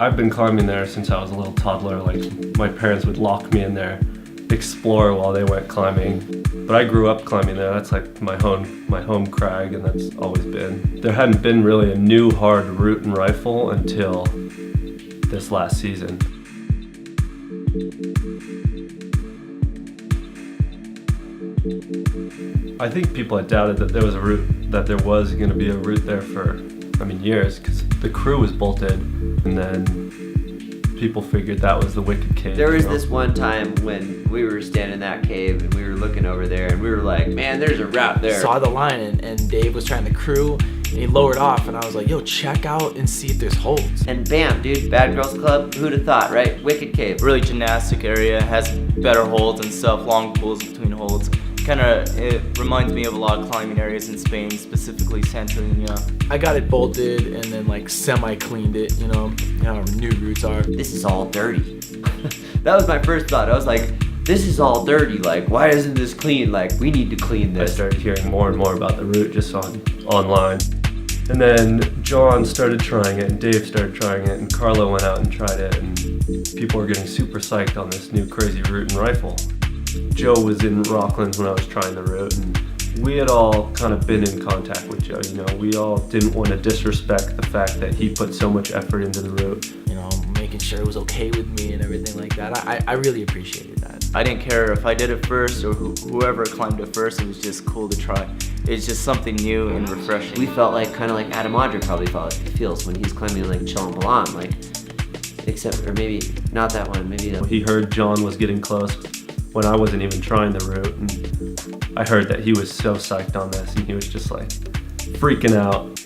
I've been climbing there since I was a little toddler. Like, my parents would lock me in there, explore while they went climbing. But I grew up climbing there. That's like my home crag, and that's always been. There hadn't been really a new hard route and rifle until this last season. I think people had doubted that there was going to be a route there for, years, because the crew was bolted, and then people figured that was the Wicked Cave. There was this one time when we were standing in that cave and we were looking over there and we were like, man, there's a route there. Saw the line and Dave was trying to crew and he lowered off and I was like, yo, check out and see if there's holds. And bam, dude, Bad Girls Club, who'd have thought, right? Wicked Cave. Really gymnastic area, has better holds and stuff, long pools between holds. It reminds me of a lot of climbing areas in Spain, specifically Santorini. I got it bolted and then like semi-cleaned it, you know how new routes are. This is all dirty. That was my first thought. I was like, this is all dirty. Like, why isn't this clean? Like, we need to clean this. I started hearing more and more about the route just online. And then John started trying it, and Dave started trying it, and Carlo went out and tried it, and people were getting super psyched on this new crazy route and rifle. Joe was in Rockland when I was trying the route, and we had all kind of been in contact with Joe. We all didn't want to disrespect the fact that he put so much effort into the route. Making sure it was okay with me and everything like that. I really appreciated that. I didn't care if I did it first or whoever climbed it first. It was just cool to try. It's just something new and refreshing. We felt like kind of like Adam Audrey probably feels when he's climbing like Chalampalan, like, except, or maybe not that one, maybe that. He heard John was getting close when I wasn't even trying the route, and I heard that he was so psyched on this, and he was just like freaking out.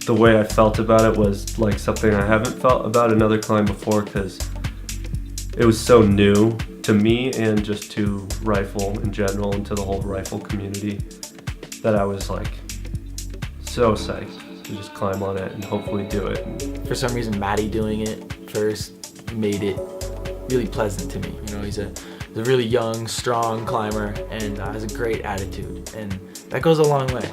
The way I felt about it was like something I haven't felt about another climb before, because it was so new to me and just to rifle in general and to the whole rifle community, that I was like so psyched to just climb on it and hopefully do it. For some reason, Matty doing it first made it really pleasant to me. He's a really young, strong climber and has a great attitude, and that goes a long way.